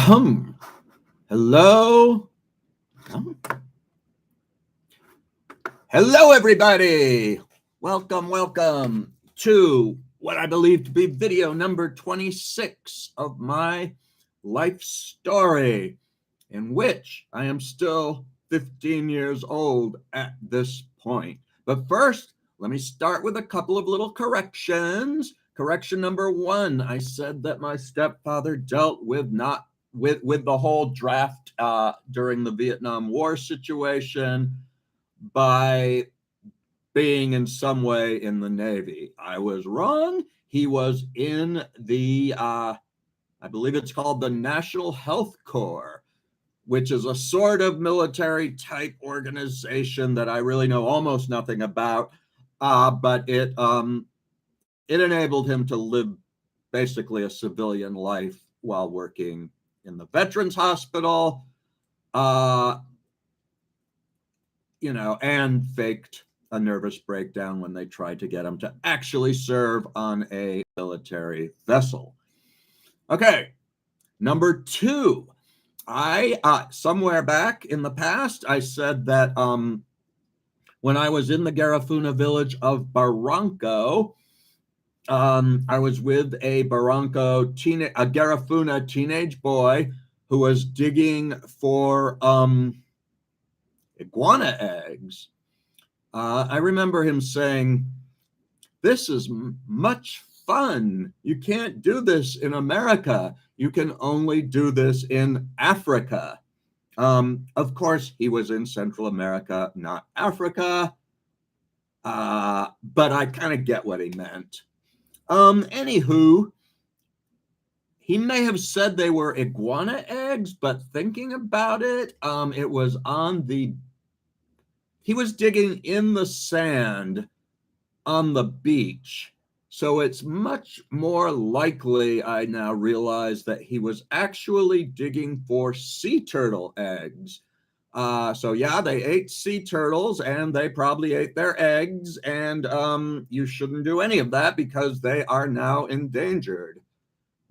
Hello. Hello, everybody. Welcome to what I believe to be video number 26 of my life story, in which I am still 15 years old at this point. But first, let me start with a couple of little corrections. Correction number one, I said that my stepfather dealt with the whole draft during the Vietnam War situation by being in some way in the Navy. I was wrong. He was in the, I believe it's called the National Health Corps, which is a sort of military type organization that I really know almost nothing about, but it enabled him to live basically a civilian life while working in the Veterans Hospital, and faked a nervous breakdown when they tried to get him to actually serve on a military vessel. Okay, number two. I somewhere back in the past, I said that when I was in the Garifuna village of Barranco, I was with a Garifuna teenage boy who was digging for iguana eggs. I remember him saying, "This is much fun. You can't do this in America. You can only do this in Africa." Of course, he was in Central America, not Africa, but I kind of get what he meant. Anywho, he may have said they were iguana eggs, but thinking about it, it was he was digging in the sand on the beach. So it's much more likely, I now realize, that he was actually digging for sea turtle eggs. So yeah, they ate sea turtles and they probably ate their eggs, and you shouldn't do any of that because they are now endangered.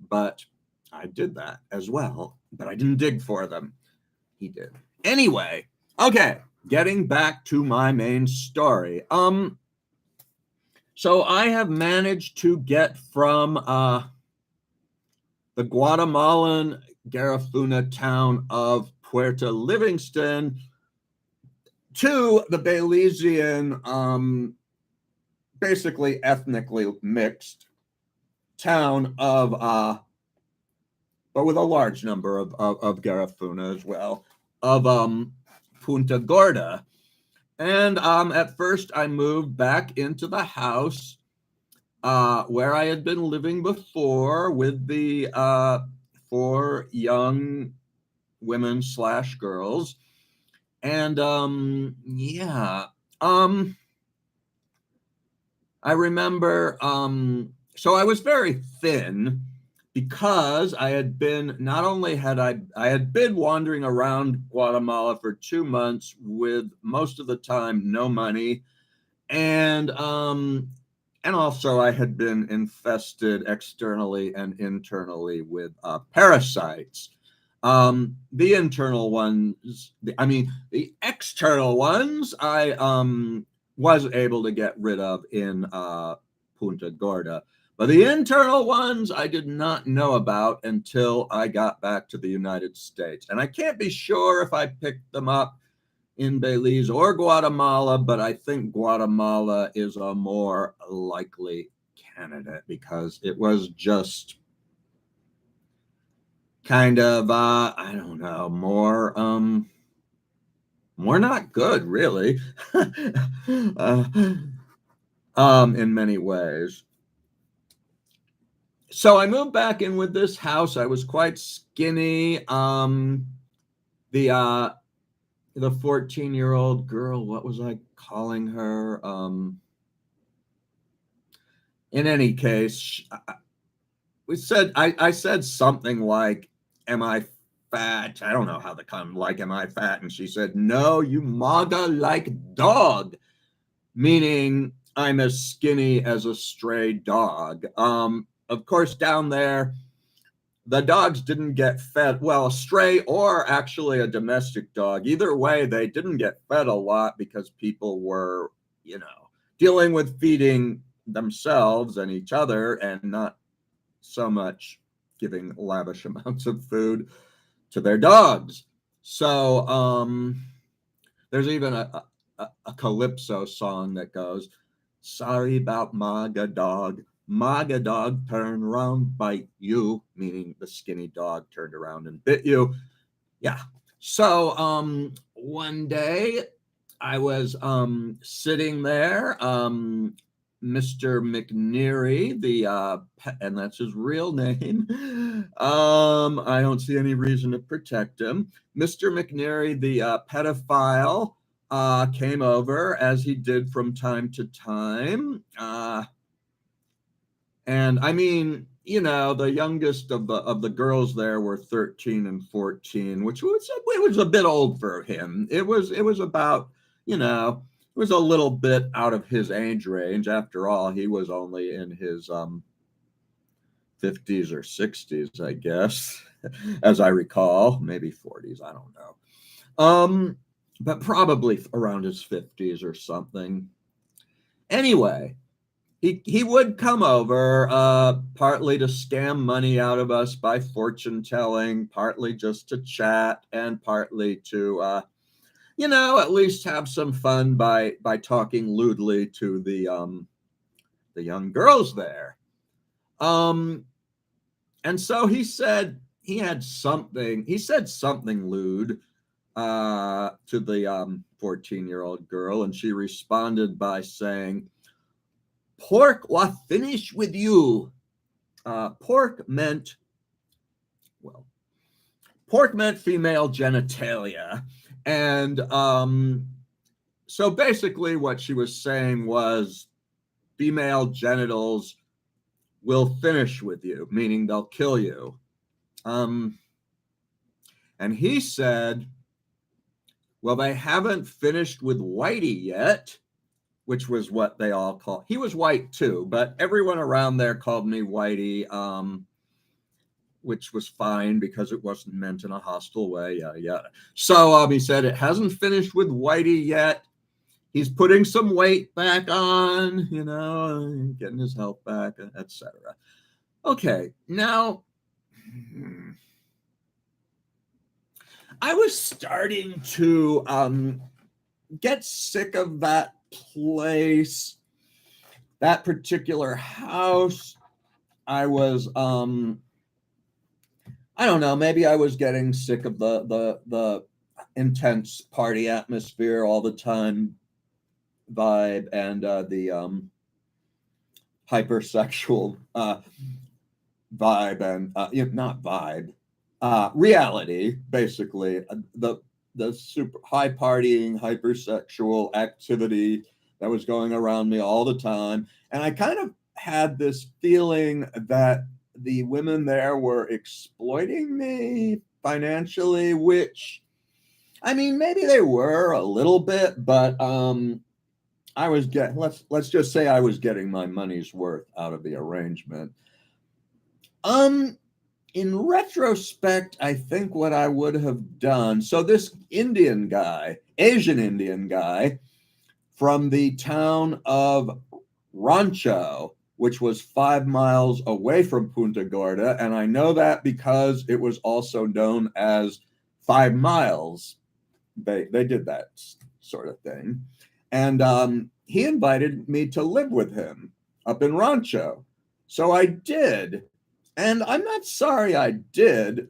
But I did that as well, but I didn't dig for them. He did. Anyway, okay, getting back to my main story. So I have managed to get from the Guatemalan Garifuna town of Puerto Livingston to the Belizean, basically ethnically mixed town of, but with a large number of Garifuna as well, of Punta Gorda. And at first I moved back into the house where I had been living before with the 4 young women / girls. And I remember, so I was very thin because I had been, not only had I had been wandering around Guatemala for 2 months with most of the time no money, and also I had been infested externally and internally with parasites. The internal ones, the external ones, I was able to get rid of in Punta Gorda. But the internal ones I did not know about until I got back to the United States. And I can't be sure if I picked them up in Belize or Guatemala, but I think Guatemala is a more likely candidate because it was just kind of, I don't know, more not good, really, in many ways. So I moved back in with this house. I was quite skinny. The 14-year-old girl, what was I calling her? In any case, I said something like, "Am I fat?" I don't know how to come, like, "Am I fat?" And she said, "No, you maga like dog," meaning I'm as skinny as a stray dog. Of course, down there, the dogs didn't get fed. Well, a stray or actually a domestic dog. Either way, they didn't get fed a lot because people were, dealing with feeding themselves and each other and not so much giving lavish amounts of food to their dogs. So there's even a calypso song that goes, "Sorry about Maga dog. Maga dog turned around, bite you," meaning the skinny dog turned around and bit you. Yeah. So one day I was sitting there. Mr. McNeary, and that's his real name. I don't see any reason to protect him. Mr. McNeary, the pedophile, came over as he did from time to time. And I mean, the youngest of the girls there were 13 and 14, which was a bit old for him. It was about, it was a little bit out of his age range. After all, he was only in his 50s or 60s, I guess, as I recall, maybe 40s, I don't know. But probably around his 50s or something. Anyway, he would come over partly to scam money out of us by fortune telling, partly just to chat, and partly to at least have some fun by talking lewdly to the young girls there. And so he said he said something lewd to the 14-year-old girl, and she responded by saying, "Pork wa finish with you." Pork meant female genitalia. And so basically what she was saying was female genitals will finish with you, meaning they'll kill you. And he said, well, they haven't finished with Whitey yet, which was what they all called. He was white too, but everyone around there called me Whitey, which was fine because it wasn't meant in a hostile way, yada, yada. So he said it hasn't finished with Whitey yet. He's putting some weight back on, getting his health back, etc. Okay, now I was starting to get sick of that place, that particular house. I was I don't know, maybe I was getting sick of the intense party atmosphere all the time vibe, and the hypersexual vibe, and not vibe, reality, basically, the super high partying, hypersexual activity that was going around me all the time. And I kind of had this feeling that the women there were exploiting me financially, which, I mean, maybe they were a little bit, but I was getting, let's just say I was getting my money's worth out of the arrangement. In retrospect, I think what I would have done, so this Asian Indian guy from the town of Rancho, which was 5 miles away from Punta Gorda, and I know that because it was also known as 5 miles. They did that sort of thing. And he invited me to live with him up in Rancho. So I did. And I'm not sorry I did,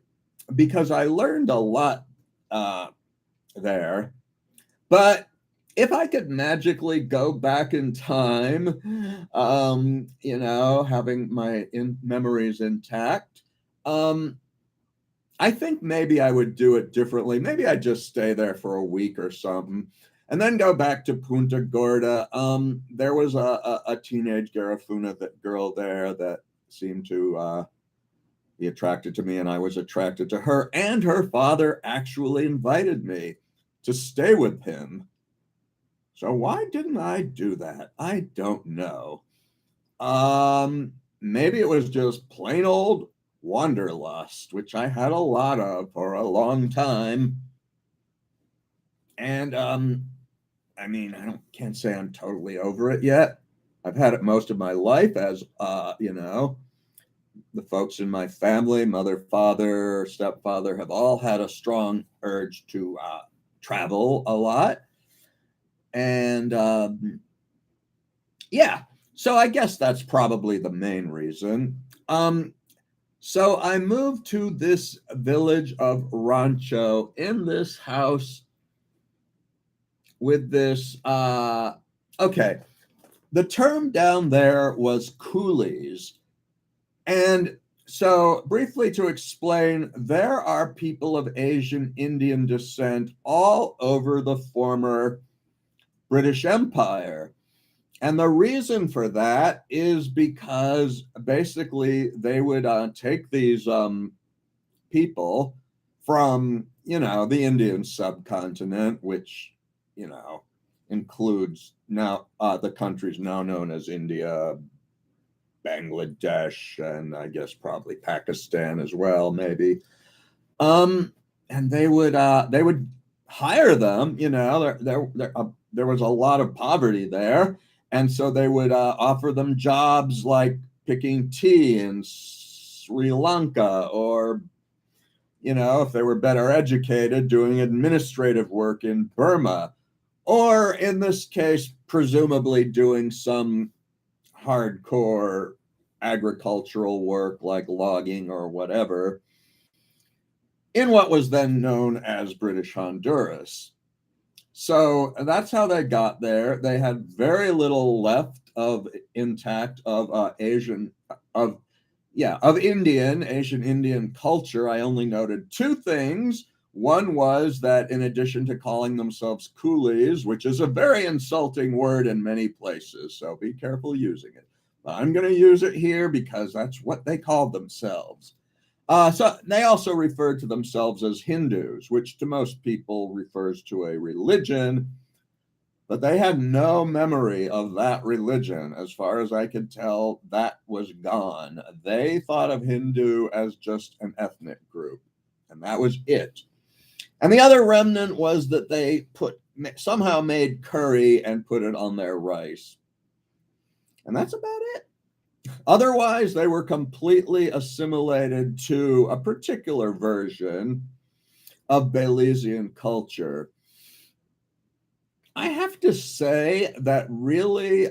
because I learned a lot there. But if I could magically go back in time, having my memories intact, I think maybe I would do it differently. Maybe I'd just stay there for a week or something and then go back to Punta Gorda. There was a teenage Garifuna girl there that seemed to be attracted to me, and I was attracted to her. And her father actually invited me to stay with him. So why didn't I do that? I don't know. Maybe it was just plain old wanderlust, which I had a lot of for a long time. And I mean, can't say I'm totally over it yet. I've had it most of my life, as the folks in my family, mother, father, stepfather, have all had a strong urge to travel a lot. And yeah, so I guess that's probably the main reason. So I moved to this village of Rancho in this house with this. Okay, the term down there was coolies. And so, briefly to explain, there are people of Asian Indian descent all over the former British Empire. And the reason for that is because basically they would take these people from, the Indian subcontinent, which, includes now the countries now known as India, Bangladesh, and I guess probably Pakistan as well, maybe. And they would hire them. There was a lot of poverty there, and so they would offer them jobs like picking tea in Sri Lanka, or if they were better educated, doing administrative work in Burma, or in this case, presumably doing some hardcore agricultural work like logging or whatever in what was then known as British Honduras. So that's how they got there. They had very little left of intact of Asian of Asian Indian culture. I only noted two things. One was that in addition to calling themselves coolies, which is a very insulting word in many places, so be careful using it. I'm going to use it here because that's what they called themselves. So they also referred to themselves as Hindus, which to most people refers to a religion, but they had no memory of that religion. As far as I could tell, that was gone. They thought of Hindu as just an ethnic group, and that was it. And the other remnant was that they somehow made curry and put it on their rice. And that's about it. Otherwise, they were completely assimilated to a particular version of Belizean culture. I have to say that really,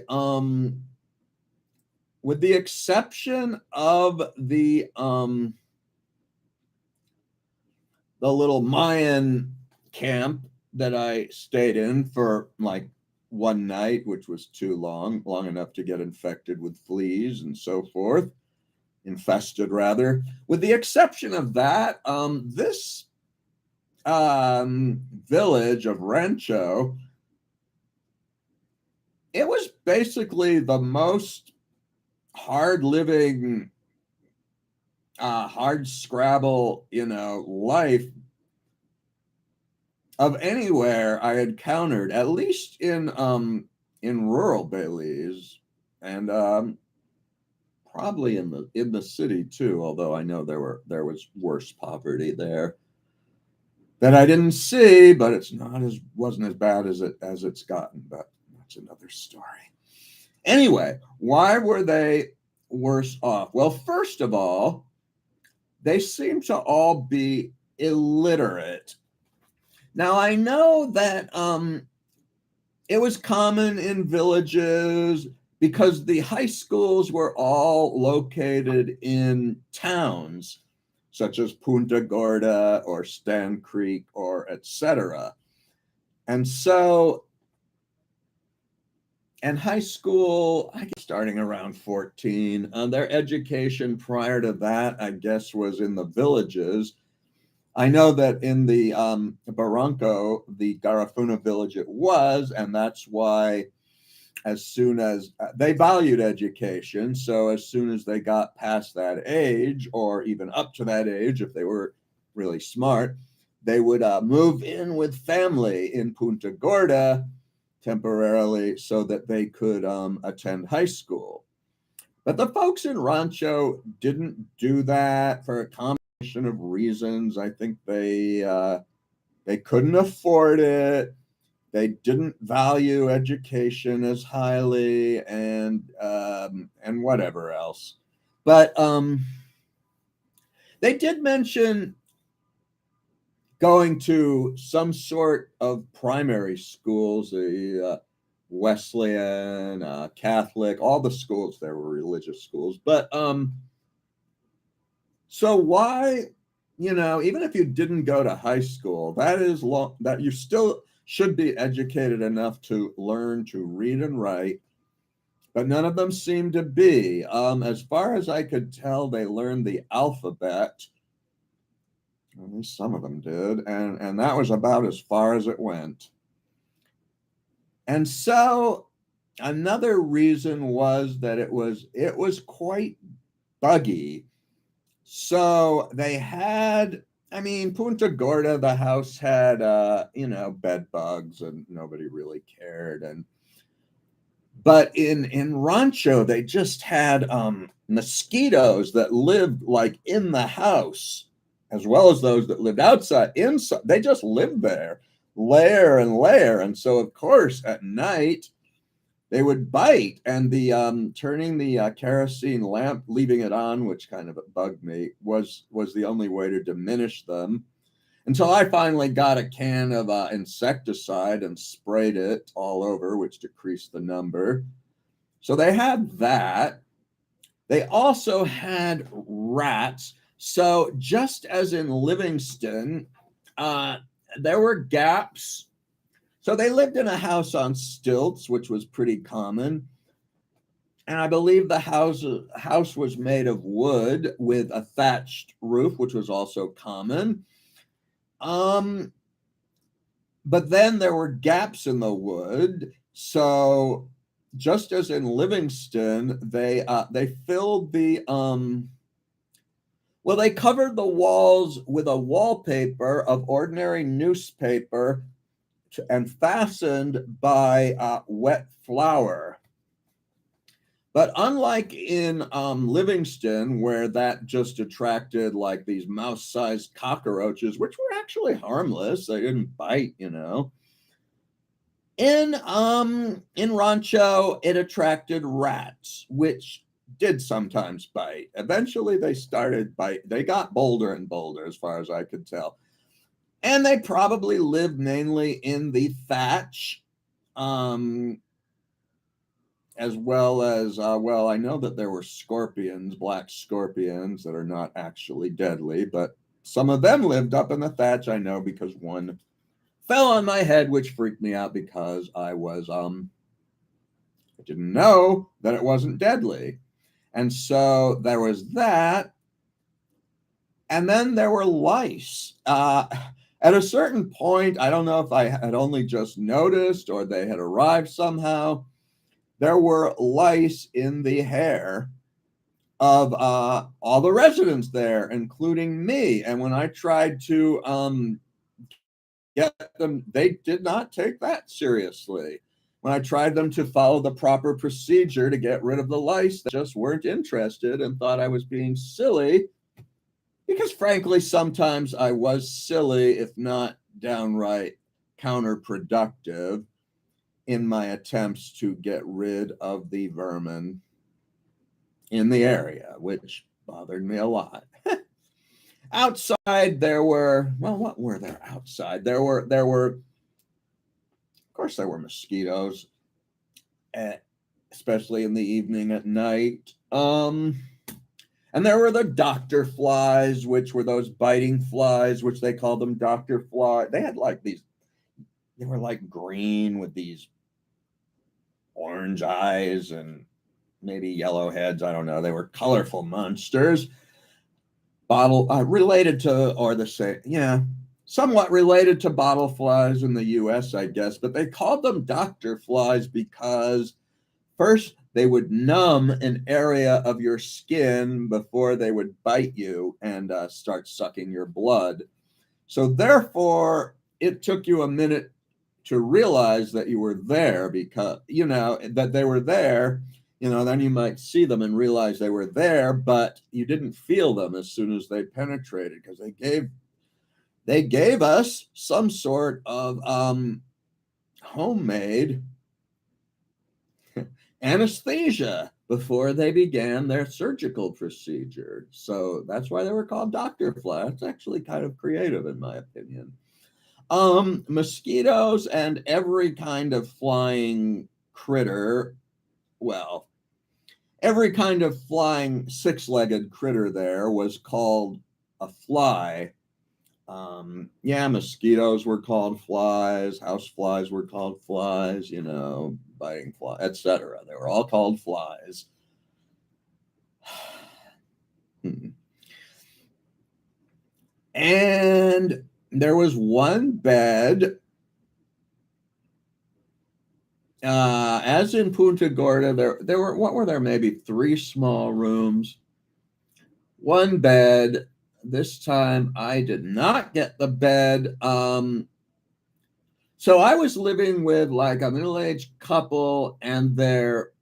with the exception of the little Mayan camp that I stayed in for like one night, which was too long enough to get infected with fleas and so forth, infested rather. With the exception of that, this village of Rancho, it was basically the most hard living, hard scrabble, life of anywhere I had encountered, at least in rural Belize, and probably in the city too. Although I know there was worse poverty there that I didn't see, but wasn't as bad as it's gotten. But that's another story. Anyway, why were they worse off? Well, first of all, they seem to all be illiterate. Now, I know that it was common in villages because the high schools were all located in towns, such as Punta Gorda or Stan Creek or etc. And so, and high school, I guess starting around 14, their education prior to that, I guess, was in the villages. I know that in the Barranco, the Garifuna village, it was, and that's why as soon as they valued education, so as soon as they got past that age, or even up to that age, if they were really smart, they would move in with family in Punta Gorda temporarily so that they could attend high school. But the folks in Rancho didn't do that for a combination of reasons. I think they couldn't afford it. They didn't value education as highly, and whatever else. But they did mention going to some sort of primary schools, the Wesleyan, Catholic, all the schools there were religious schools. But so why, even if you didn't go to high school, that you still should be educated enough to learn to read and write. But none of them seemed to be. As far as I could tell, they learned the alphabet. At least some of them did, and that was about as far as it went. And so another reason was that it was quite buggy. So they had, Punta Gorda, the house had bed bugs, and nobody really cared. But in Rancho, they just had mosquitoes that lived like in the house, as well as those that lived outside. Inside, they just lived there, layer and layer. And so, of course, at night, they would bite. And the turning the kerosene lamp, leaving it on, which kind of bugged me, was the only way to diminish them. Until I finally got a can of insecticide and sprayed it all over, which decreased the number. So they had that. They also had rats. So just as in Livingston, there were gaps. So they lived in a house on stilts, which was pretty common. And I believe the house was made of wood with a thatched roof, which was also common. But then there were gaps in the wood. So just as in Livingston, they filled the they covered the walls with a wallpaper of ordinary newspaper and fastened by wet flour. But unlike in Livingston, where that just attracted like these mouse-sized cockroaches, which were actually harmless, they didn't bite, In Rancho, it attracted rats, which did sometimes bite. Eventually, they started bite. They got bolder and bolder, as far as I could tell, and they probably lived mainly in the thatch. As well as, I know that there were scorpions, black scorpions that are not actually deadly, but some of them lived up in the thatch, I know, because one fell on my head, which freaked me out because I didn't know that it wasn't deadly. And so there was that. And then there were lice. At a certain point, I don't know if I had only just noticed or they had arrived somehow, there were lice in the hair of all the residents there, including me. And when I tried to get them, they did not take that seriously. When I tried them to follow the proper procedure to get rid of the lice, they just weren't interested and thought I was being silly. Because frankly, sometimes I was silly, if not downright counterproductive, in my attempts to get rid of the vermin in the area, which bothered me a lot. Outside, there were, what were there outside? There were, of course, there were mosquitoes, especially in the evening at night. And there were the doctor flies, which were those biting flies, which they called them doctor fly. They had like these, they were like green with these orange eyes and maybe yellow heads. I don't know. They were colorful monsters. Related to, or the same, somewhat related to bottle flies in the US, I guess. But they called them doctor flies because first they would numb an area of your skin before they would bite you and start sucking your blood. So therefore, it took you a minute to realize that you were there because, that they were there, then you might see them and realize they were there, but you didn't feel them as soon as they penetrated, because they gave us some sort of homemade anesthesia before they began their surgical procedure. So that's why they were called Dr. Fly. It's actually kind of creative, in my opinion. Mosquitoes and every kind of flying critter, well, every kind of flying six-legged critter there was called a fly. Mosquitoes were called flies, house flies were called flies, biting fly, etc. They were all called flies. And there was one bed, as in Punta Gorda, there were maybe 3 small rooms, one bed. This time I did not get the bed. So I was living with like a middle-aged couple and their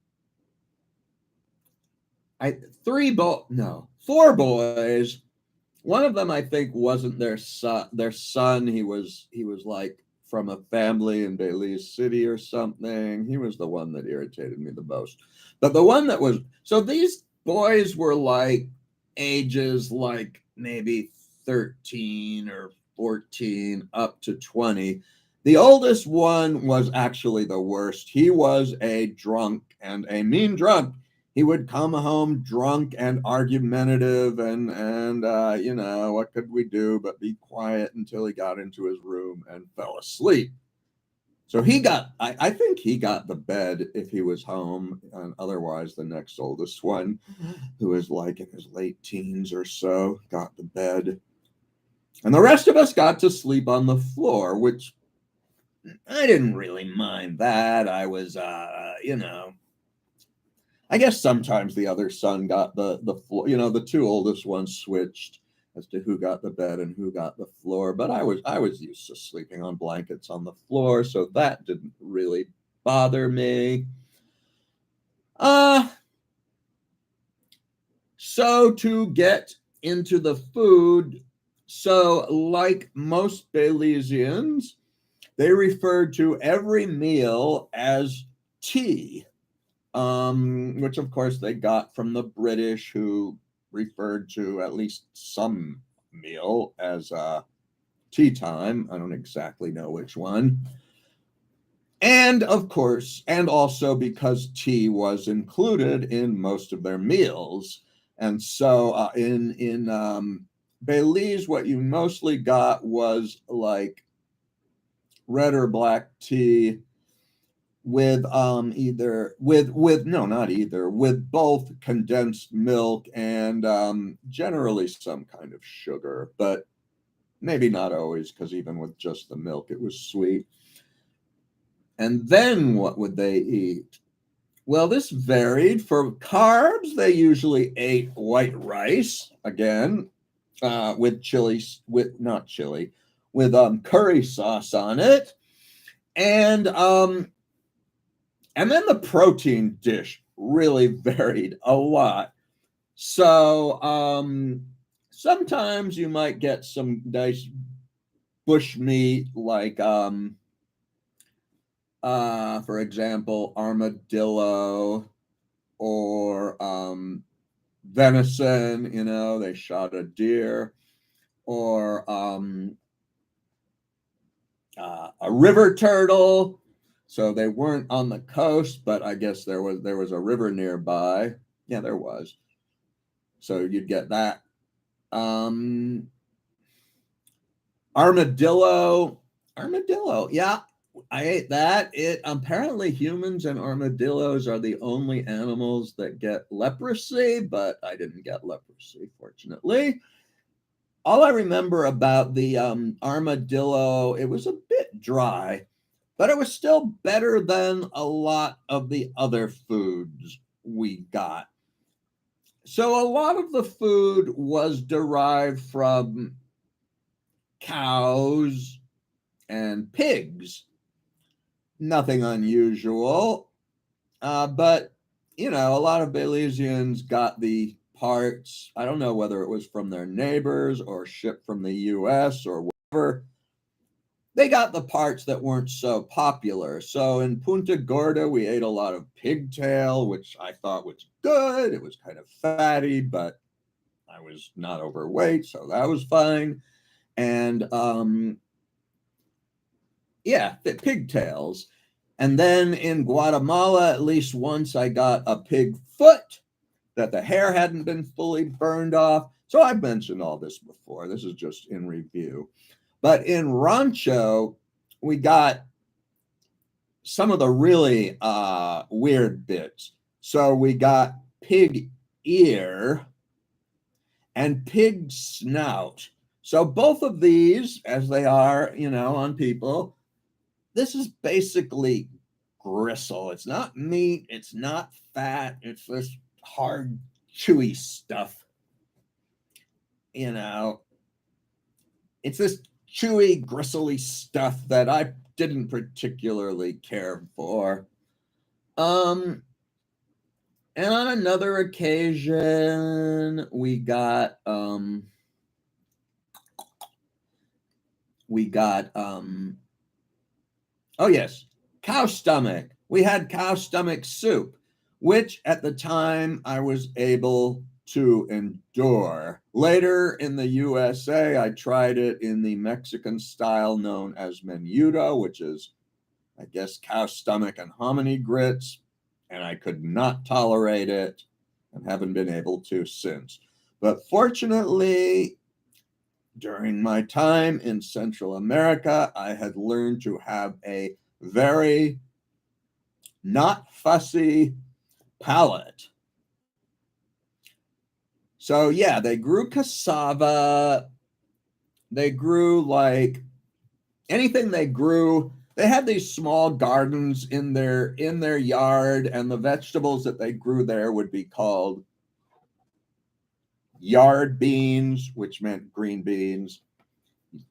4 boys. One of them, I think, wasn't their son. He was like from a family in Belize City or something. He was the one that irritated me the most. But the one that was, so these boys were like ages like maybe 13 or 14 up to 20. The oldest one was actually the worst. He was a drunk, and a mean drunk. He would come home drunk and argumentative, and what could we do but be quiet until he got into his room and fell asleep. So I think he got the bed if he was home, and otherwise the next oldest one, who was like in his late teens or so, got the bed. And the rest of us got to sleep on the floor, which I didn't really mind that. I was, I guess sometimes the other son got the floor. The 2 oldest ones switched as to who got the bed and who got the floor. But I was used to sleeping on blankets on the floor, so that didn't really bother me. So to get into the food, so like most Belizeans, they referred to every meal as tea. Which of course they got from the British, who referred to at least some meal as tea time. I don't exactly know which one. And of course, and also because tea was included in most of their meals. And so in Belize, what you mostly got was like red or black tea with with both condensed milk and generally some kind of sugar, but maybe not always, because even with just the milk it was sweet. And then what would they eat? Well, this varied. For carbs, they usually ate white rice, again, with curry sauce on it. And then the protein dish really varied a lot. So sometimes you might get some nice bush meat, like for example, armadillo or venison. They shot a deer, or a river turtle. So they weren't on the coast, but I guess there was a river nearby. Yeah, there was. So you'd get that. Armadillo. Yeah, I ate that. It apparently humans and armadillos are the only animals that get leprosy, but I didn't get leprosy, fortunately. All I remember about the armadillo, it was a bit dry, but it was still better than a lot of the other foods we got. So a lot of the food was derived from cows and pigs. Nothing unusual, but a lot of Belizeans got the parts. I don't know whether it was from their neighbors or shipped from the US or whatever. They got the parts that weren't so popular. So in Punta Gorda, we ate a lot of pigtail, which I thought was good. It was kind of fatty, but I was not overweight, so that was fine. And yeah, pigtails. And then in Guatemala, at least once I got a pig foot that the hair hadn't been fully burned off. So I've mentioned all this before. This is just in review. But in Rancho, we got some of the really weird bits. So we got pig ear and pig snout. So both of these, as they are, on people, this is basically gristle. It's not meat, it's not fat, it's this hard, chewy stuff. It's this chewy, gristly stuff that I didn't particularly care for. And on another occasion, we got oh yes, cow stomach. We had cow stomach soup, which at the time I was able to endure. Later in the USA, I tried it in the Mexican style known as menudo, which is, I guess, cow stomach and hominy grits, and I could not tolerate it and haven't been able to since. But fortunately, during my time in Central America, I had learned to have a very not fussy palate. So, yeah, they grew cassava. They grew like anything they grew. They had these small gardens in their yard, and the vegetables that they grew there would be called yard beans, which meant green beans,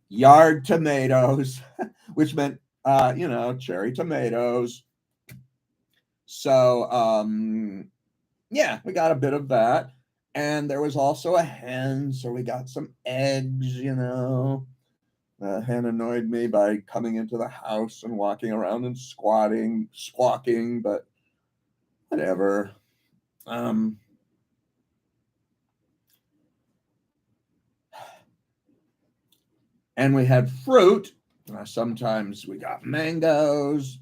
yard tomatoes, which meant cherry tomatoes. So yeah, we got a bit of that. And there was also a hen, so we got some eggs. The hen annoyed me by coming into the house and walking around and squawking, but whatever. Um, and we had fruit. Sometimes we got mangoes.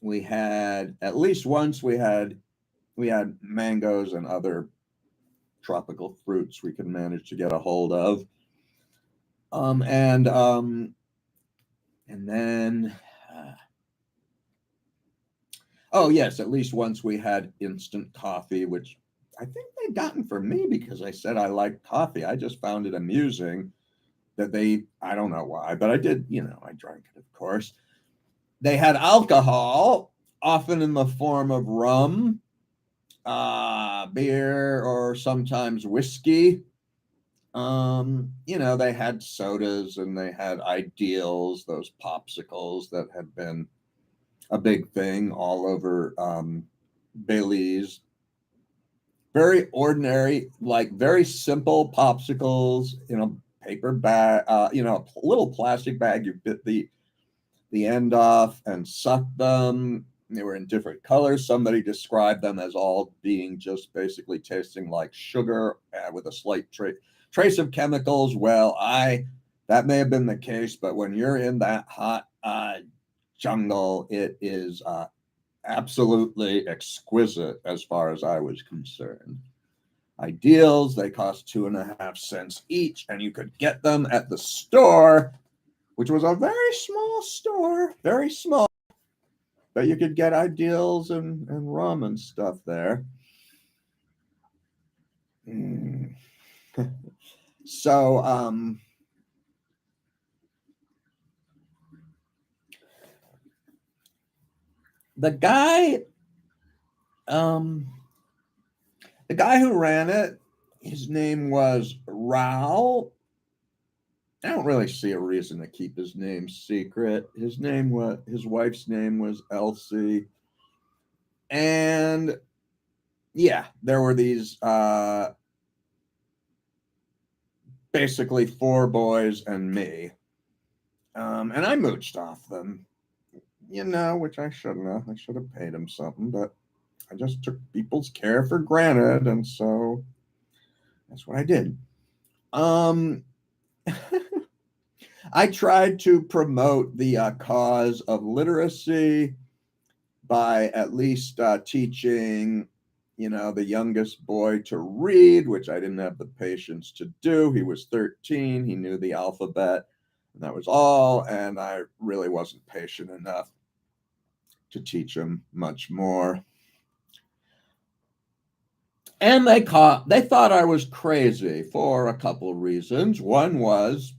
We had at least once we had mangoes and other tropical fruits we could manage to get a hold of. And then oh yes, at least once we had instant coffee, which I think they'd gotten for me because I said I liked coffee. I just found it amusing that I don't know why, but I did, I drank it, of course. They had alcohol, often in the form of rum, beer, or sometimes whiskey. They had sodas and they had ideals, those popsicles that had been a big thing all over Belize. Very ordinary, like very simple popsicles in a paper bag, a little plastic bag. You bit the end off and suck them. They were in different colors. Somebody described them as all being just basically tasting like sugar with a slight trace of chemicals. Well, that may have been the case, but when you're in that hot jungle, it is absolutely exquisite as far as I was concerned. Ideals, they cost 2.5 cents each, and you could get them at the store, which was a very small store, very small, but you could get ideals and rum and stuff there. So the guy who ran it, his name was Raul. I don't really see a reason to keep his name secret. His wife's name was Elsie. And yeah, there were these basically 4 boys and me. And I mooched off them, which I shouldn't have. I should have paid them something, but I just took people's care for granted, and so that's what I did. I tried to promote the cause of literacy by at least teaching, the youngest boy to read, which I didn't have the patience to do. He was 13. He knew the alphabet, and that was all. And I really wasn't patient enough to teach him much more. And they thought I was crazy for a couple of reasons. One was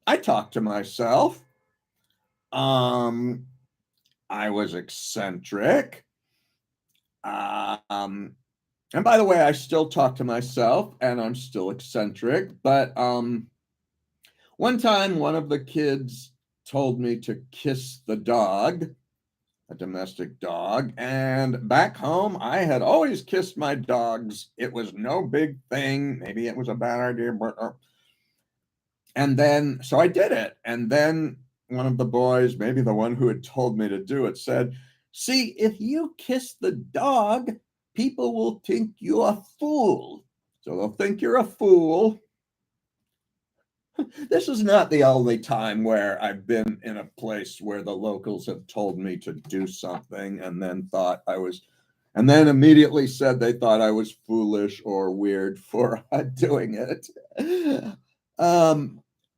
I talked to myself. I was eccentric. And by the way, I still talk to myself, and I'm still eccentric. But one time, one of the kids told me to kiss the dog, a domestic dog. And back home, I had always kissed my dogs. It was no big thing. Maybe it was a bad idea, but and then so I did it. And then one of the boys, maybe the one who had told me to do it, said, "See, if you kiss the dog, people will think you're a fool. So they'll think you're a fool." This is not the only time where I've been in a place where the locals have told me to do something and then immediately said they thought I was foolish or weird for doing it.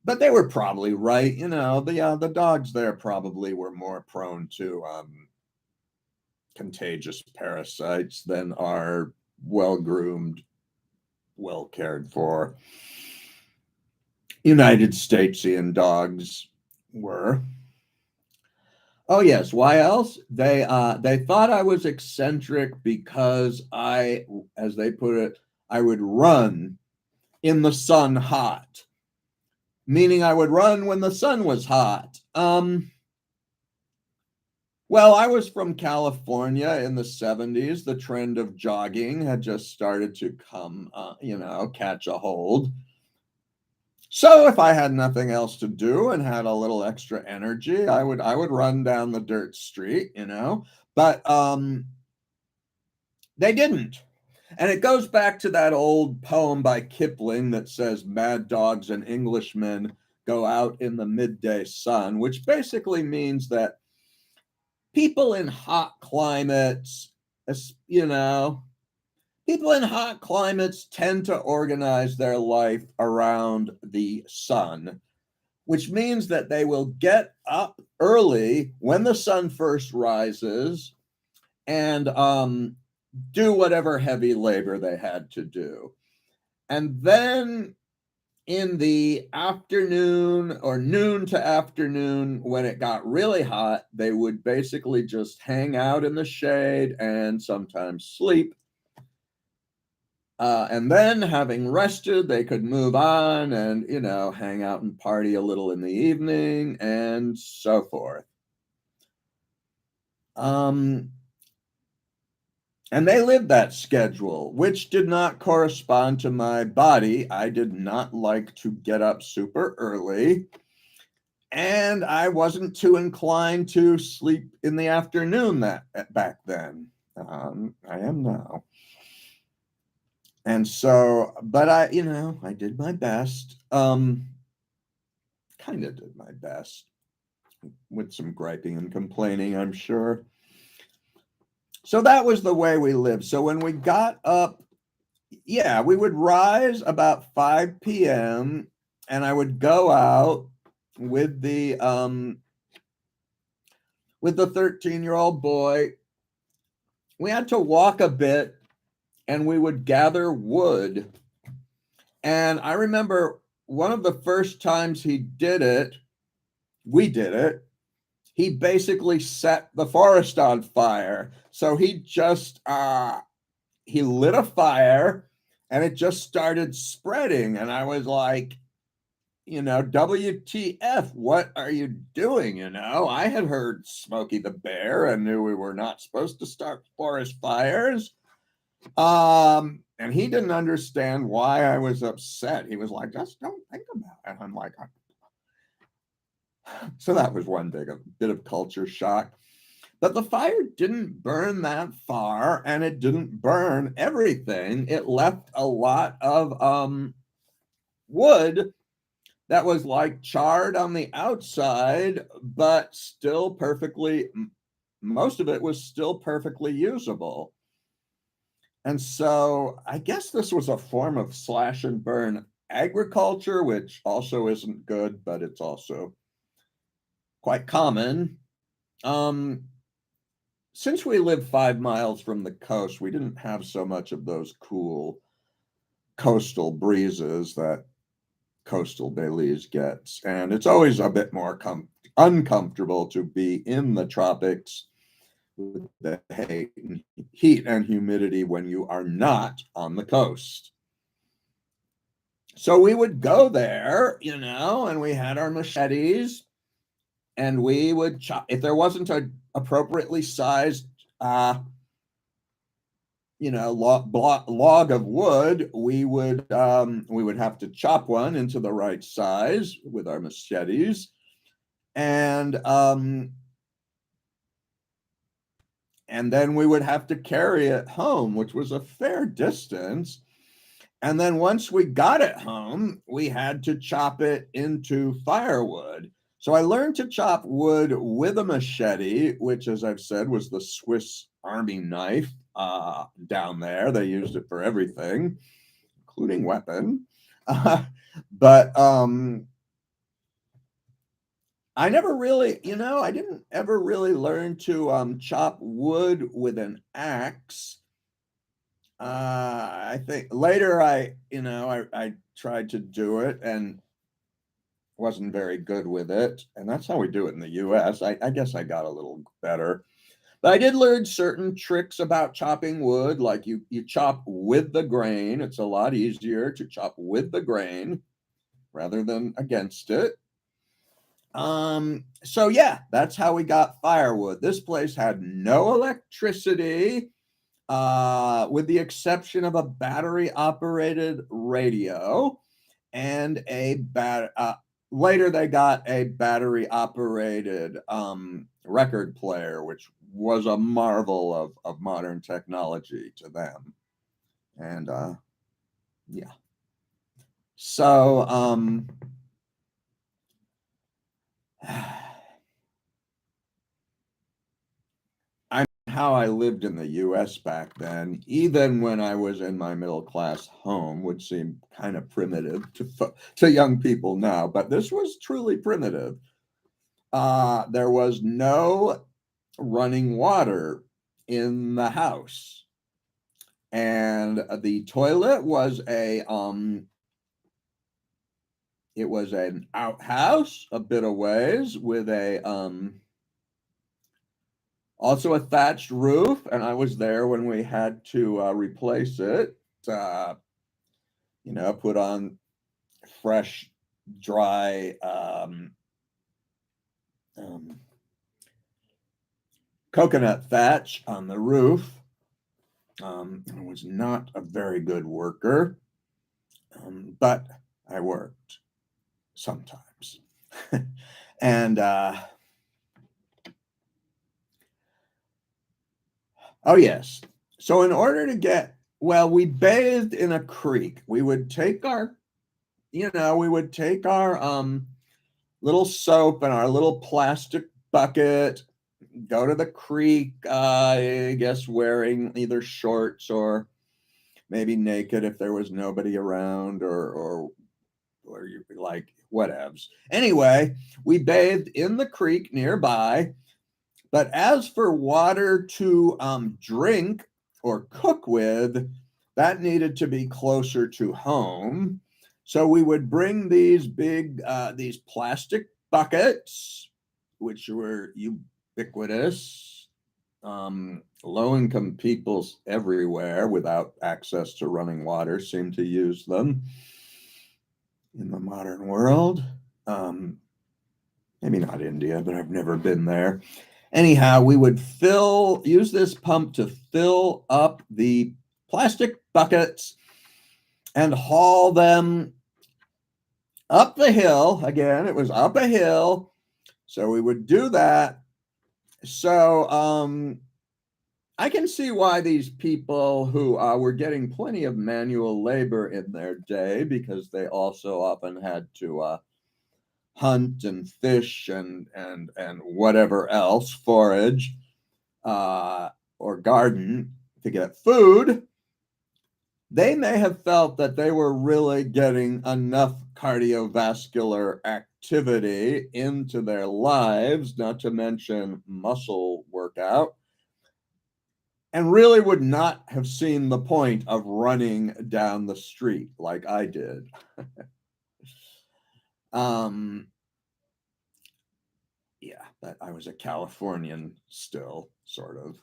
But they were probably right. The dogs there probably were more prone to contagious parasites than our well-groomed, well-cared for United Statesian dogs were. Oh yes, why else? They thought I was eccentric because I, as they put it, I would run in the sun hot, meaning I would run when the sun was hot. Well, I was from California in the 70s. The trend of jogging had just started to come, catch a hold. So if I had nothing else to do and had a little extra energy, I would run down the dirt street, But they didn't. And it goes back to that old poem by Kipling that says mad dogs and Englishmen go out in the midday sun, which basically means that people in hot climates, people in hot climates tend to organize their life around the sun, which means that they will get up early when the sun first rises and do whatever heavy labor they had to do. And then in the afternoon or noon to afternoon, when it got really hot, they would basically just hang out in the shade and sometimes sleep. And then, having rested, they could move on and, hang out and party a little in the evening and so forth. And they lived that schedule, which did not correspond to my body. I did not like to get up super early, and I wasn't too inclined to sleep in the afternoon back then. I am now. And so, but I did my best. Kind of did my best with some griping and complaining, I'm sure. So that was the way we lived. So when we got up, we would rise about 5 p.m. and I would go out with the 13-year-old boy. We had to walk a bit and we would gather wood. And I remember one of the first times we did it, he basically set the forest on fire. So he just, he lit a fire and it just started spreading. And I was like, WTF, what are you doing? I had heard Smokey the Bear and knew we were not supposed to start forest fires. And he didn't understand why I was upset. He was like, just don't think about it. I'm like, so that was one bit of culture shock. But the fire didn't burn that far, and it didn't burn everything. It left a lot of wood that was like charred on the outside, but still most of it was still perfectly usable. And so I guess this was a form of slash and burn agriculture, which also isn't good, but it's also quite common. Since we live 5 miles from the coast, we didn't have so much of those cool coastal breezes that coastal Belize gets. And it's always a bit more uncomfortable to be in the tropics with the heat and humidity when you are not on the coast. So we would go there, and we had our machetes, and we would chop. If there wasn't an appropriately sized log of wood, we would have to chop one into the right size with our machetes, and then we would have to carry it home, which was a fair distance. And then once we got it home, we had to chop it into firewood. So I learned to chop wood with a machete, which, as I've said, was the Swiss Army knife down there. They used it for everything, including weapon. But I never really, I didn't ever really learn to chop wood with an axe. I think later I tried to do it and wasn't very good with it. And that's how we do it in the US. I guess I got a little better. But I did learn certain tricks about chopping wood, like you chop with the grain. It's a lot easier to chop with the grain rather than against it. So yeah, that's how we got firewood. This place had no electricity, with the exception of a battery operated radio and later they got a battery operated record player, which was a marvel of modern technology to them. And yeah. So how I lived in the US back then, even when I was in my middle class home, would seem kind of primitive to young people now, but this was truly primitive. There was no running water in the house, and the toilet was it was an outhouse a bit of ways with also a thatched roof, and I was there when we had to replace it. Put on fresh, dry coconut thatch on the roof. I was not a very good worker, but I worked sometimes. And oh yes, so in order to we bathed in a creek. We would take our little soap and our little plastic bucket, go to the creek, I guess wearing either shorts or maybe naked if there was nobody around, or you like whatevs. Anyway, we bathed in the creek nearby. But as for water to drink or cook with, that needed to be closer to home. So we would bring these these plastic buckets, which were ubiquitous. Low-income people everywhere without access to running water seemed to use them. in the modern world. Maybe not India, but I've never been there. Anyhow, we would use this pump to fill up the plastic buckets and haul them up the hill. Again, it was up a hill. So we would do that. So I can see why these people who were getting plenty of manual labor in their day, because they also often had to hunt and fish and whatever else, forage or garden to get food, they may have felt that they were really getting enough cardiovascular activity into their lives, not to mention muscle workout, and really would not have seen the point of running down the street like I did. Yeah, but I was a Californian still, sort of.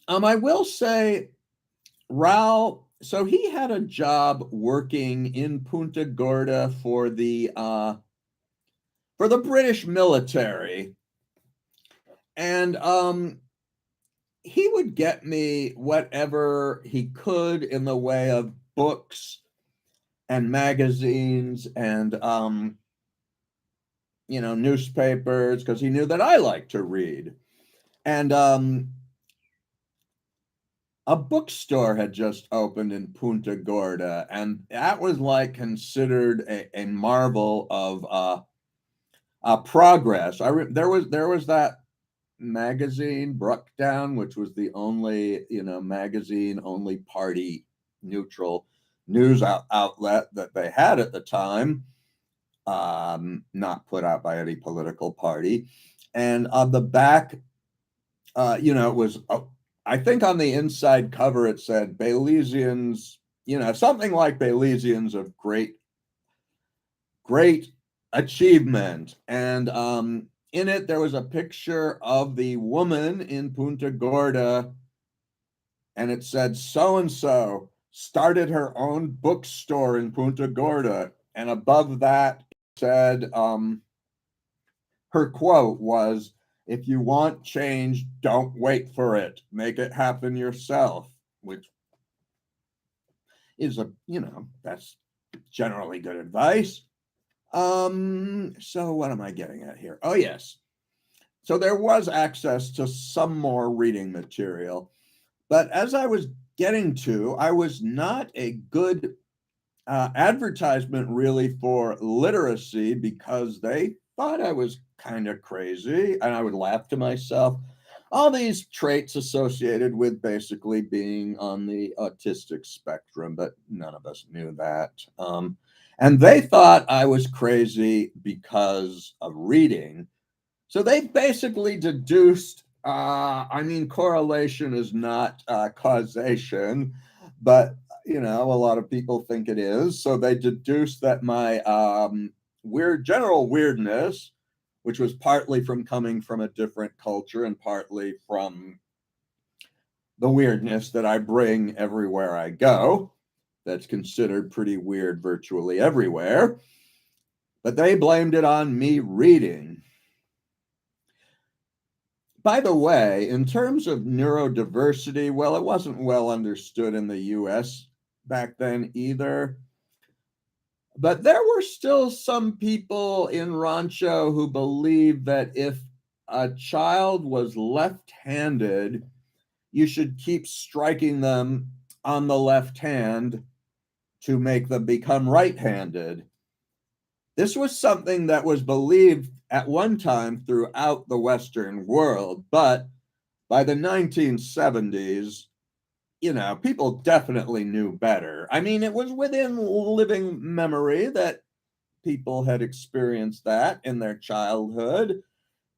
I will say, Raul, so he had a job working in Punta Gorda for the British military, and he would get me whatever he could in the way of books and magazines and newspapers, because he knew that I like to read. And a bookstore had just opened in Punta Gorda, and that was like considered a marvel of progress. There was that magazine Bruckdown, which was the only magazine, only party neutral news outlet that they had at the time, not put out by any political party. And on the back, it was, I think on the inside cover, it said Belizeans, something like Belizeans of great achievement. And in it, there was a picture of the woman in Punta Gorda, and it said, so-and-so started her own bookstore in Punta Gorda. And above that, it said, her quote was, "If you want change, don't wait for it. Make it happen yourself," which is that's generally good advice. So what am I getting at here? Oh, yes. So there was access to some more reading material, but as I was getting to, I was not a good advertisement really for literacy, because they thought I was kind of crazy, and I would laugh to myself. All these traits associated with basically being on the autistic spectrum, but none of us knew that. And they thought I was crazy because of reading. So they basically deduced, correlation is not causation, but a lot of people think it is. So they deduced that my general weirdness, which was partly from coming from a different culture and partly from the weirdness that I bring everywhere I go, that's considered pretty weird virtually everywhere. But they blamed it on me reading. By the way, in terms of neurodiversity, well, it wasn't well understood in the US back then either. But there were still some people in Rancho who believed that if a child was left-handed, you should keep striking them on the left hand to make them become right-handed. This was something that was believed at one time throughout the Western world, but by the 1970s, people definitely knew better. I mean, it was within living memory that people had experienced that in their childhood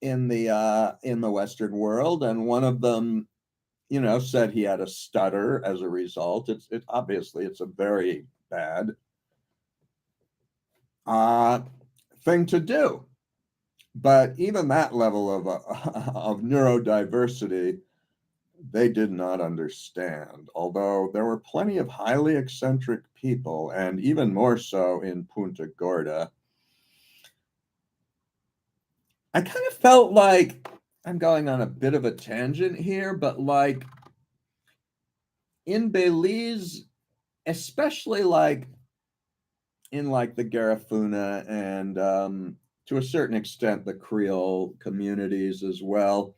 in the Western world, and one of them, said he had a stutter as a result. It's obviously it's a very bad thing to do. But even that level of neurodiversity they did not understand, although there were plenty of highly eccentric people, and even more so in Punta Gorda. I kind of felt like I'm going on a bit of a tangent here, but like in Belize, especially like in like the Garifuna and to a certain extent the Creole communities as well,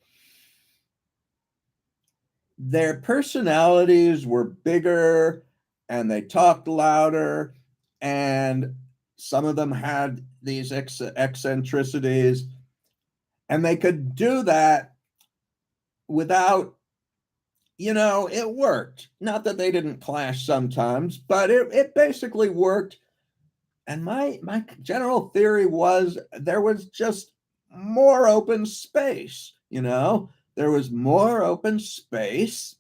their personalities were bigger and they talked louder, and some of them had these eccentricities, and they could do that without, it worked. Not that they didn't clash sometimes, but it basically worked. And my general theory was there was just more open space, there was more open space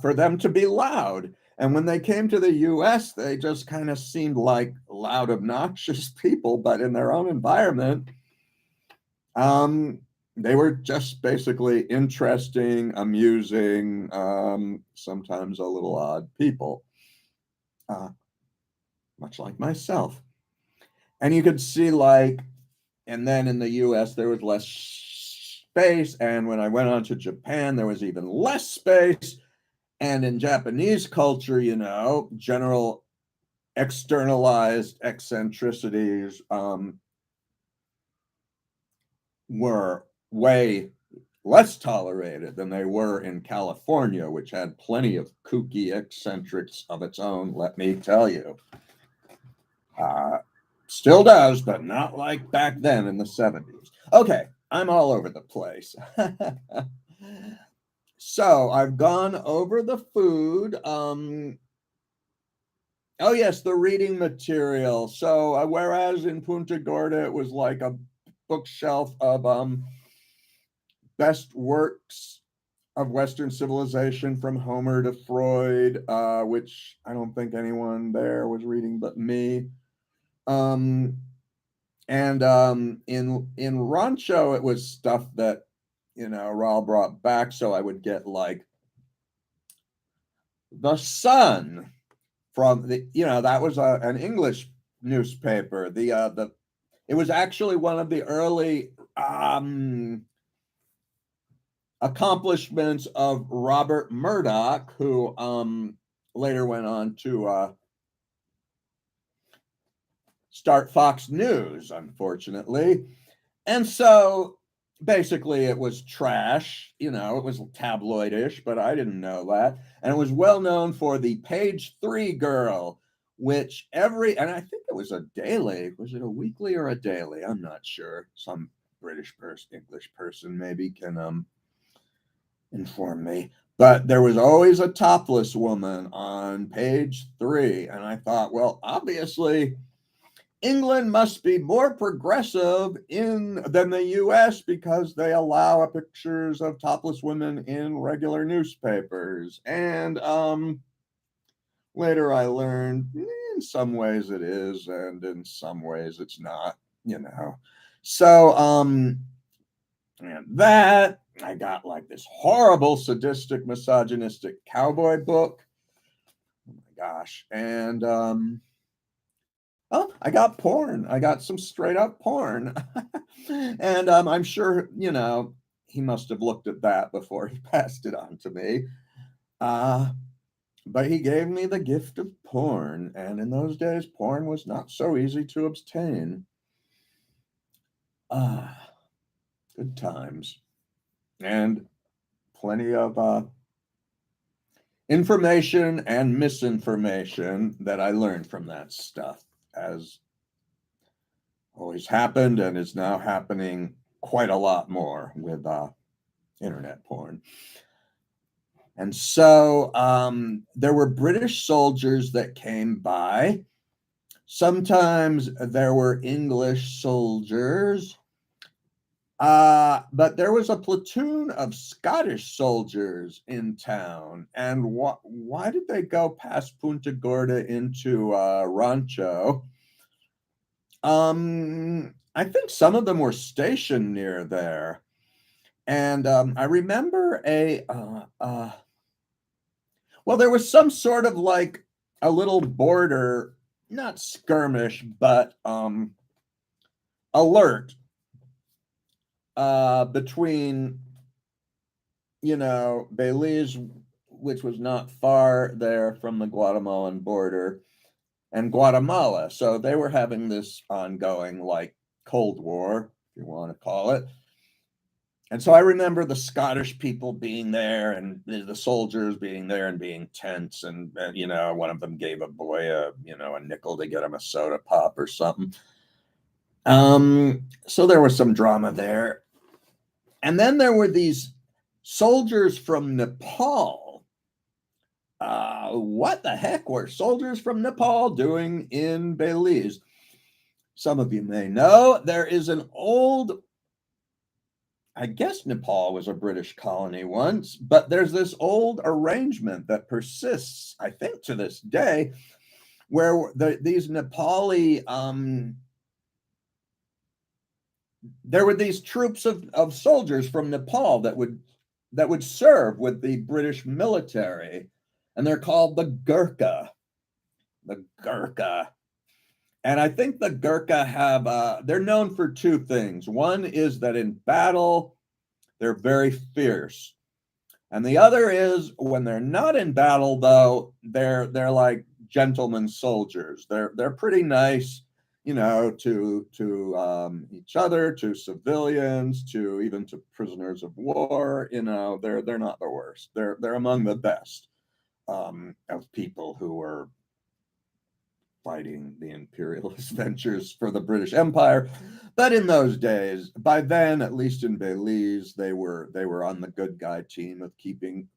for them to be loud. And when they came to the US, they just kind of seemed like loud, obnoxious people, but in their own environment, they were just basically interesting, amusing, sometimes a little odd people, uh, much like myself. And you could see like, and then in the US, there was less space. And when I went on to Japan, there was even less space. And in Japanese culture, general externalized eccentricities were way less tolerated than they were in California, which had plenty of kooky eccentrics of its own, let me tell you. Still does, but not like back then in the 70s. Okay, I'm all over the place. So I've gone over the food. Oh, yes, the reading material. So whereas in Punta Gorda, it was like a bookshelf of best works of Western civilization from Homer to Freud, which I don't think anyone there was reading but me. And in Rancho, it was stuff that Raul brought back. So I would get like The Sun from that was an English newspaper. It was actually one of the early accomplishments of Robert Murdoch, who later went on to start Fox News, unfortunately. And so basically it was trash, it was tabloidish, but I didn't know that. And it was well known for the Page 3 girl, which and I think it was a daily, was it a weekly or a daily? I'm not sure. Some British person, English person maybe can inform me. But there was always a topless woman on Page 3. And I thought, well, obviously England must be more progressive than the US because they allow pictures of topless women in regular newspapers. And later I learned in some ways it is, and in some ways it's not, So and that I got like this horrible, sadistic, misogynistic cowboy book. Oh my gosh. And oh, I got porn. I got some straight up porn. And I'm sure, he must have looked at that before he passed it on to me. But he gave me the gift of porn. And in those days, porn was not so easy to obtain. Good times. And plenty of information and misinformation that I learned from that stuff, as always happened and is now happening quite a lot more with internet porn. And so there were British soldiers that came by. Sometimes there were English soldiers, but there was a platoon of Scottish soldiers in town. And why did they go past Punta Gorda into Rancho? I think some of them were stationed near there. And I remember well, there was some sort of like a little border, not skirmish, but alert between, Belize, which was not far there from the Guatemalan border, and Guatemala. So they were having this ongoing, like, Cold War, if you want to call it. And so I remember the Scottish people being there and the soldiers being there and being tense. And one of them gave a boy a nickel to get him a soda pop or something. So there was some drama there. And then there were these soldiers from Nepal. What the heck were soldiers from Nepal doing in Belize? Some of you may know there is an old, I guess Nepal was a British colony once, but there's this old arrangement that persists, I think, to this day, where these Nepali, there were these troops of soldiers from Nepal that would serve with the British military, and they're called the Gurkha. The Gurkha. And I think the Gurkha they're known for two things. One is that in battle, they're very fierce. And the other is when they're not in battle, though, they're like gentlemen soldiers. They're pretty nice, to each other, to civilians, to even to prisoners of war. They're not the worst. They're among the best of people who were fighting the imperialist ventures for the British Empire. But in those days, by then, at least in Belize, they were on the good guy team of keeping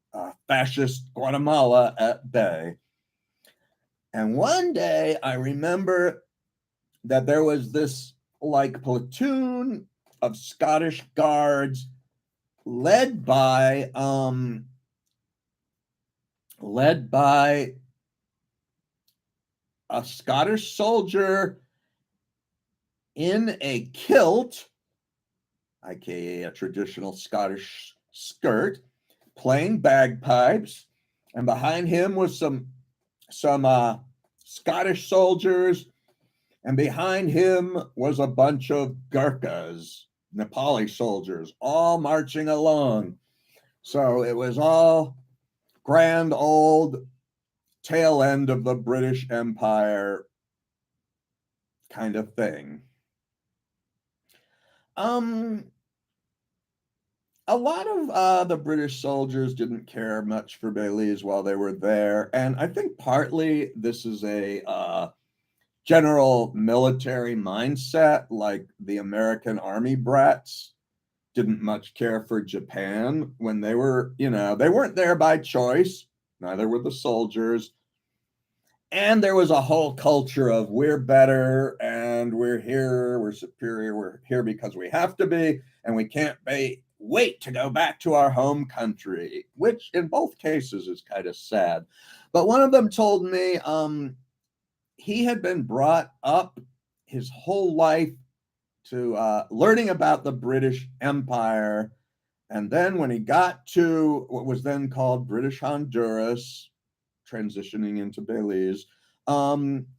fascist Guatemala at bay. And one day, I remember that there was this like platoon of Scottish guards led by a Scottish soldier in a kilt, aka a traditional Scottish skirt, playing bagpipes, and behind him was some Scottish soldiers, and behind him was a bunch of Gurkhas, Nepali soldiers, all marching along. So it was all grand old tail end of the British Empire kind of thing. A lot of the British soldiers didn't care much for Belize while they were there, and I think partly this is a general military mindset, like the American Army brats didn't much care for Japan when they were, they weren't there by choice, neither were the soldiers. And there was a whole culture of we're better and we're here, we're superior, we're here because we have to be, and we can't wait to go back to our home country, which in both cases is kind of sad. But one of them told me he had been brought up his whole life to learning about the British Empire. And then when he got to what was then called British Honduras, transitioning into Belize,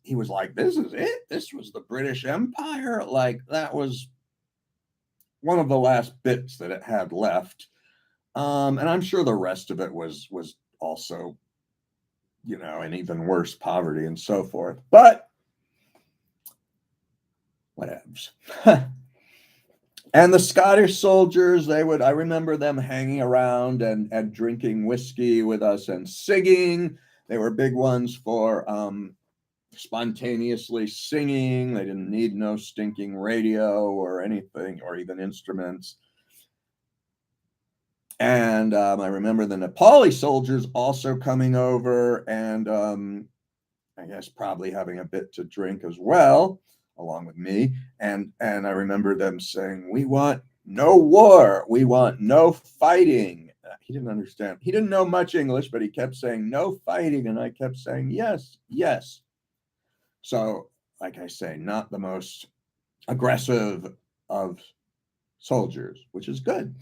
he was like, this is it. This was the British Empire. Like, that was one of the last bits that it had left. And I'm sure the rest of it was also, in even worse poverty and so forth. But whatevs. And the Scottish soldiers, I remember them hanging around and drinking whiskey with us and singing. They were big ones for spontaneously singing. They didn't need no stinking radio or anything, or even instruments. And I remember the Nepali soldiers also coming over and I guess probably having a bit to drink as well, along with me. And I remember them saying, we want no war. We want no fighting. He didn't understand. He didn't know much English, but he kept saying no fighting. And I kept saying, yes, yes. So, like I say, not the most aggressive of soldiers, which is good.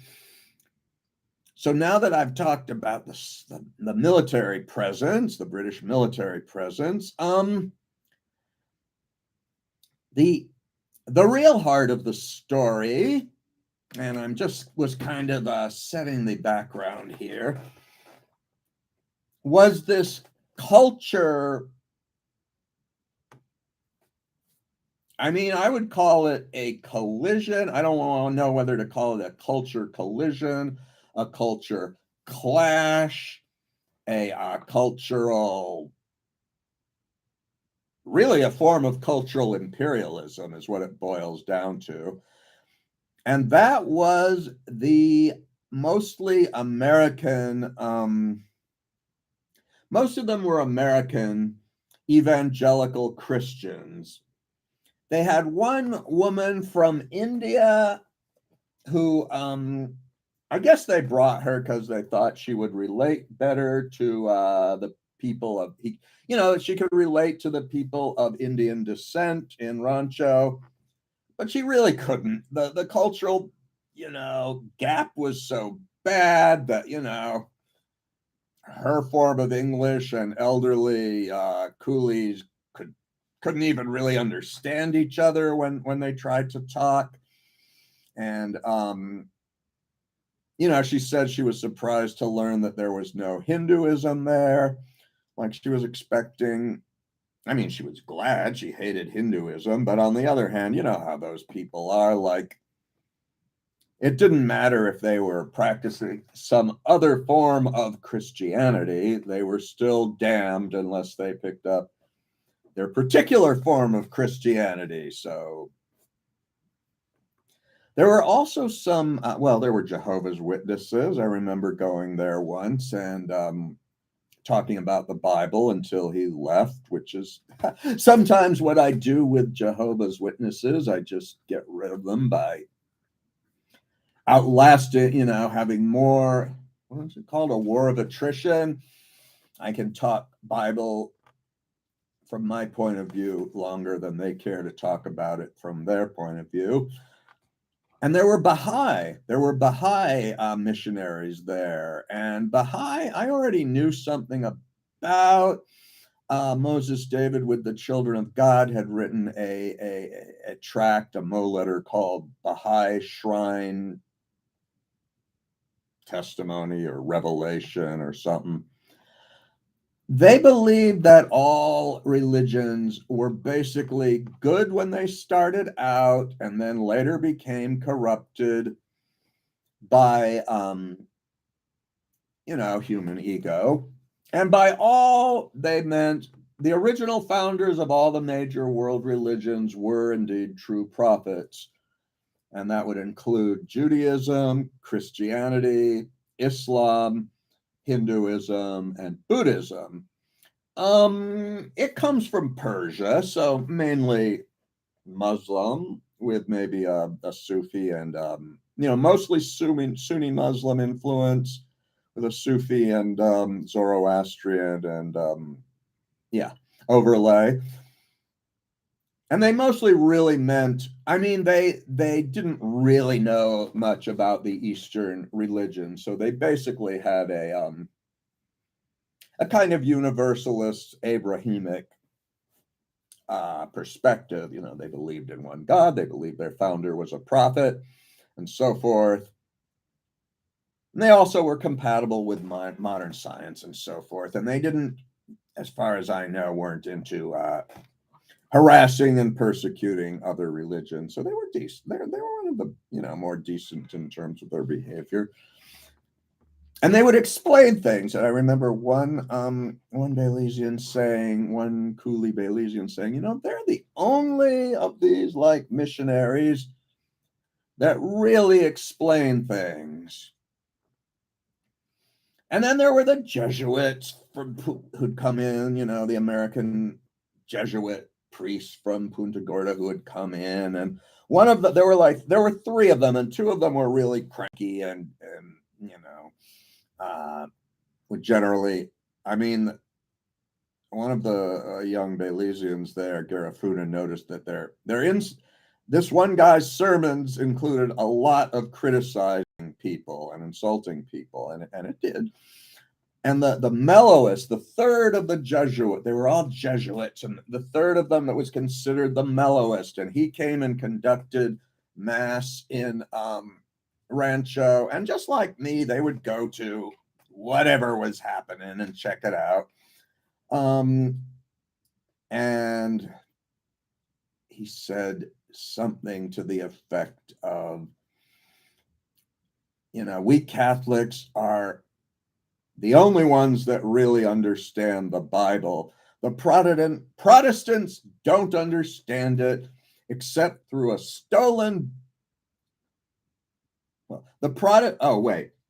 So now that I've talked about the military presence, the British military presence, the real heart of the story, and I'm just was kind of setting the background here, was this culture. I mean, I would call it a collision. I don't know whether to call it a culture collision, a culture clash, a cultural, really a form of cultural imperialism is what it boils down to. And that was the mostly American, most of them were American evangelical Christians. They had one woman from India who, I guess they brought her because they thought she would relate better to the people of, she could relate to the people of Indian descent in Rancho, but she really couldn't. The cultural, gap was so bad that, her form of English and elderly coolies couldn't even really understand each other when they tried to talk. And she said she was surprised to learn that there was no Hinduism there, like she was expecting. I mean, she was glad. She hated Hinduism, but on the other hand, you know how those people are. Like, it didn't matter if they were practicing some other form of Christianity, they were still damned unless they picked up their particular form of Christianity. So there were also some, there were Jehovah's Witnesses. I remember going there once and talking about the Bible until he left, which is sometimes what I do with Jehovah's Witnesses. I just get rid of them by outlasting, having more, what is it called? A war of attrition. I can talk Bible from my point of view longer than they care to talk about it from their point of view. And there were Baha'i missionaries there. And Baha'i, I already knew something about. Moses David with the Children of God had written a tract, a letter called Baha'i Shrine Testimony or Revelation or something. They believed that all religions were basically good when they started out and then later became corrupted by, human ego. And by all, they meant the original founders of all the major world religions were indeed true prophets. And that would include Judaism, Christianity, Islam, Hinduism, and Buddhism. It comes from Persia, so mainly Muslim with maybe a Sufi and, mostly Sunni Muslim influence with a Sufi and Zoroastrian and, overlay. And they mostly really meant, I mean, they didn't really know much about the Eastern religion. So they basically had a kind of universalist Abrahamic perspective. They believed in one God. They believed their founder was a prophet and so forth. And they also were compatible with modern science and so forth. And they didn't, as far as I know, weren't into harassing and persecuting other religions. So they were decent. They were one of the, more decent in terms of their behavior. And they would explain things. And I remember one Belizean saying, one Coolie Belizean saying, they're the only of these like missionaries that really explain things. And then there were the Jesuits who'd come in, the American Jesuit priests from Punta Gorda who would come in. And one of there were three of them, and two of them were really cranky and would generally, I mean, one of the young Belizeans there, Garifuna, noticed that they're in this one guy's sermons included a lot of criticizing people and insulting people, and it did. And the mellowest, the third of the Jesuit, they were all Jesuits, and the third of them that was considered the mellowest, and he came and conducted mass in Rancho, and just like me, they would go to whatever was happening and check it out. And he said something to the effect of, we Catholics are the only ones that really understand the Bible. The Protestants don't understand it except through a stolen. Well,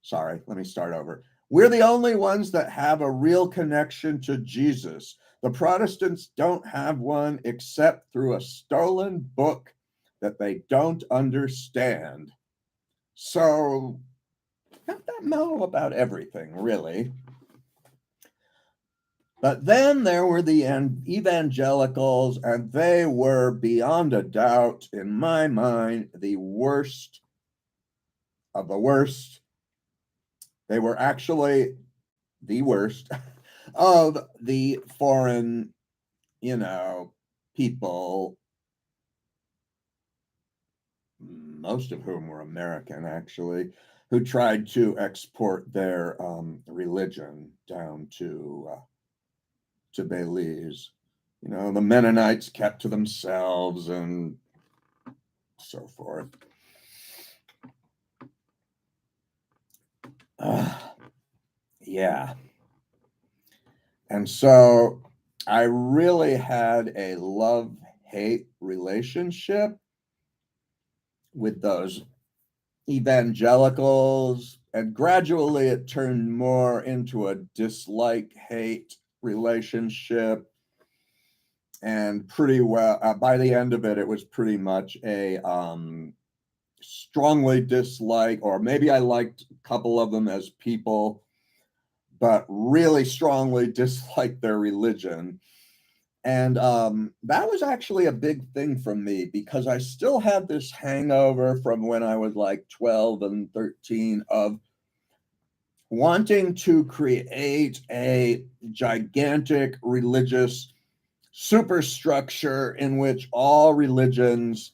sorry, let me start over. We're the only ones that have a real connection to Jesus. The Protestants don't have one except through a stolen book that they don't understand. So, not that mellow about everything, really. But then there were the evangelicals, and they were beyond a doubt, in my mind, the worst of the worst. They were actually the worst of the foreign, people, most of whom were American, actually, who tried to export their religion down to Belize. The Mennonites kept to themselves and so forth. Yeah. And so I really had a love-hate relationship with those evangelicals, and gradually it turned more into a dislike-hate relationship. And pretty well, by the end of it, it was pretty much a strongly dislike, or maybe I liked a couple of them as people, but really strongly disliked their religion. And that was actually a big thing for me, because I still had this hangover from when I was like 12 and 13 of wanting to create a gigantic religious superstructure in which all religions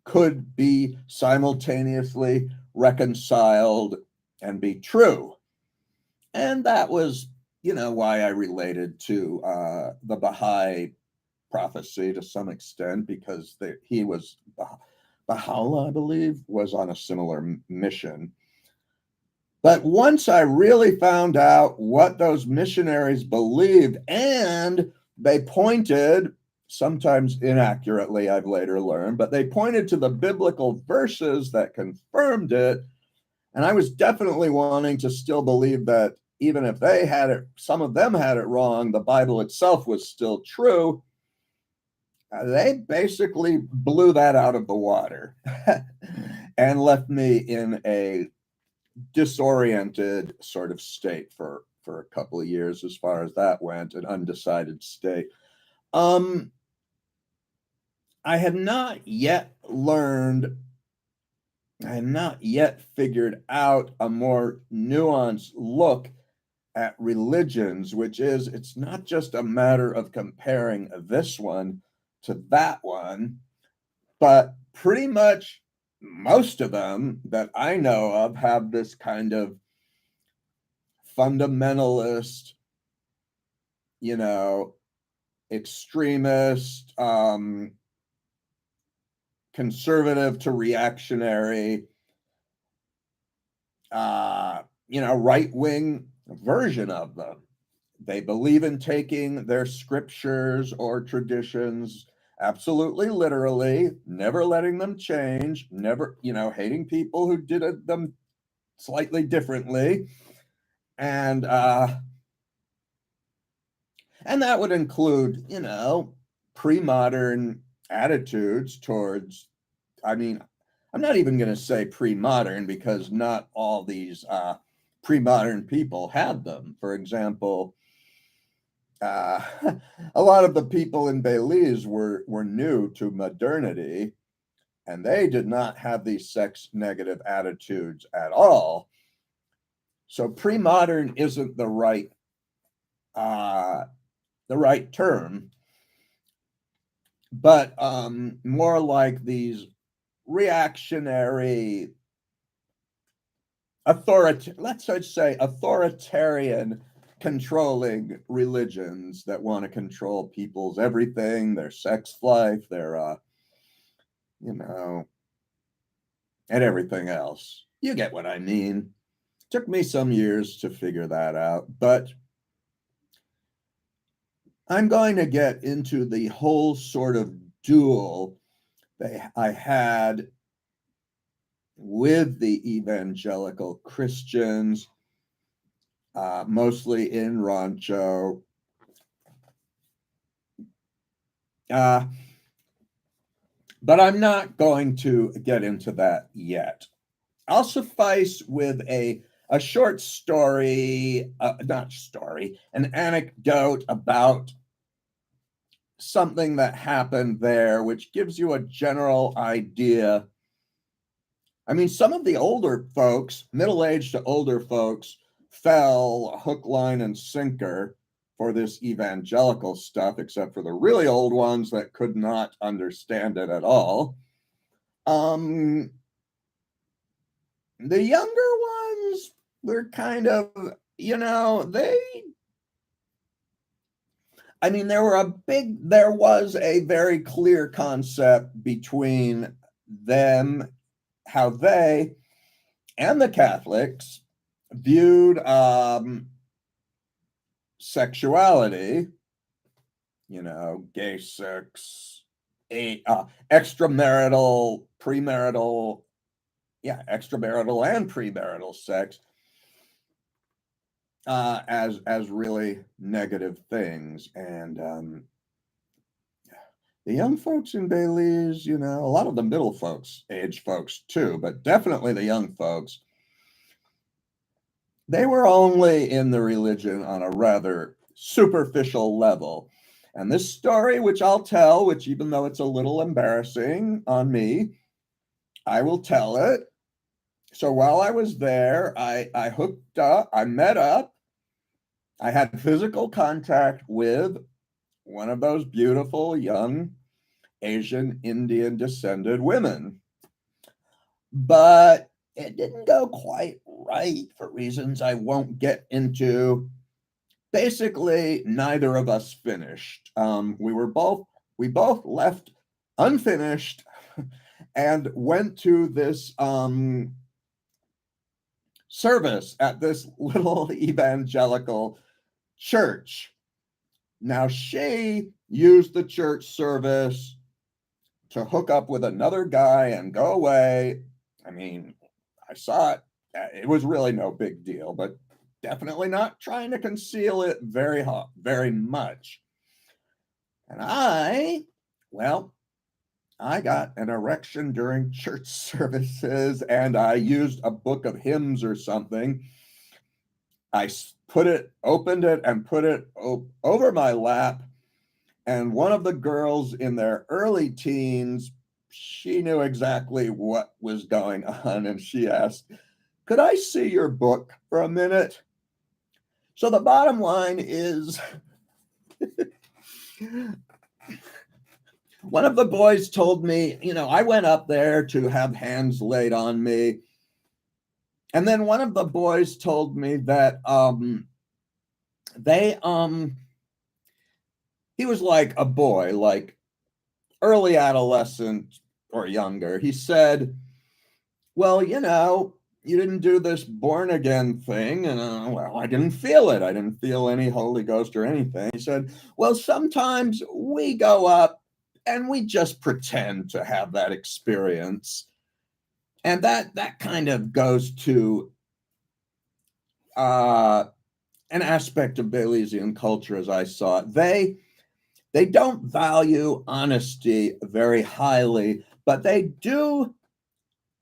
could be simultaneously reconciled and be true. And that was, why I related to the Baha'i prophecy to some extent, because he was, Baha'u'llah, I believe, was on a similar mission. But once I really found out what those missionaries believed, and they pointed, sometimes inaccurately, I've later learned, but they pointed to the biblical verses that confirmed it. And I was definitely wanting to still believe that even if they had it, some of them had it wrong, the Bible itself was still true. They basically blew that out of the water and left me in a disoriented sort of state for a couple of years, as far as that went, an undecided state. I had not yet figured out a more nuanced look at religions, which is, it's not just a matter of comparing this one to that one, but pretty much most of them that I know of have this kind of fundamentalist, extremist, conservative to reactionary, right-wing version of them. They believe in taking their scriptures or traditions absolutely literally, never letting them change, never, hating people who did them slightly differently. And that would include, pre-modern attitudes towards, I'm not even going to say pre-modern, because not all these pre-modern people had them. For example, a lot of the people in Belize were new to modernity, and they did not have these sex negative attitudes at all. So pre-modern isn't the right term, but more like these reactionary, let's just say authoritarian controlling religions that want to control people's everything, their sex life, their and everything else. You get what I mean. Took me some years to figure that out, but I'm going to get into the whole sort of duel that I had with the evangelical Christians, mostly in Rancho. But I'm not going to get into that yet. I'll suffice with a short story, an anecdote about something that happened there, which gives you a general idea. I mean, some of the older folks, middle-aged to older folks, fell hook, line, and sinker for this evangelical stuff, except for the really old ones that could not understand it at all. The younger ones were kind of, there was a very clear concept between them, how they and the Catholics viewed sexuality, gay sex, extramarital, premarital, extramarital and premarital sex as really negative things. And the young folks in Belize, a lot of the middle age folks too, but definitely the young folks, they were only in the religion on a rather superficial level. And this story, which I'll tell, which even though it's a little embarrassing on me, I will tell it. So while I was there, I hooked up, I met up, I had physical contact with one of those beautiful young Asian Indian descended women. But it didn't go quite right for reasons I won't get into. Basically, neither of us finished. We both left unfinished and went to this service at this little evangelical church. Now, she used the church service to hook up with another guy and go away. I mean, I saw it. It was really no big deal, but definitely not trying to conceal it very much. And I got an erection during church services, and I used a book of hymns or something. I opened it and put it over my lap. And one of the girls in their early teens, she knew exactly what was going on. And she asked, "Could I see your book for a minute?" So the bottom line is, one of the boys told me, I went up there to have hands laid on me. And then one of the boys told me that he was like a boy, like early adolescent or younger. He said, "Well, you didn't do this born again thing." And I didn't feel it. I didn't feel any Holy Ghost or anything. He said, "Well, sometimes we go up and we just pretend to have that experience." And that kind of goes to an aspect of Belizean culture as I saw it. They don't value honesty very highly, but they do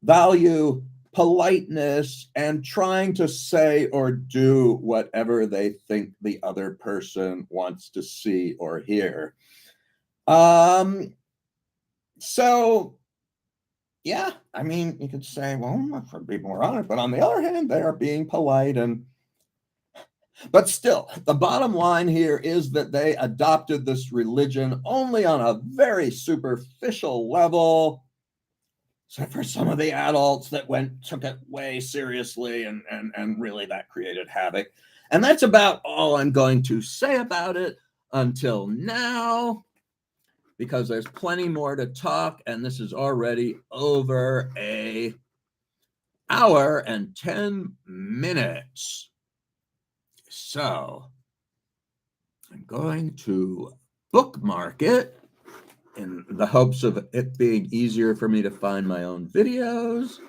value politeness and trying to say or do whatever they think the other person wants to see or hear. So yeah, I mean, you could say, well, I should be more honest, but on the other hand, they are being polite but still, the bottom line here is that they adopted this religion only on a very superficial level. So for some of the adults that took it way seriously, and really that created havoc. And that's about all I'm going to say about it until now, because there's plenty more to talk, and this is already over an hour and 10 minutes. So I'm going to bookmark it in the hopes of it being easier for me to find my own videos.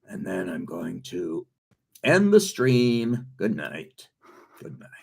And then I'm going to end the stream. Good night. Good night.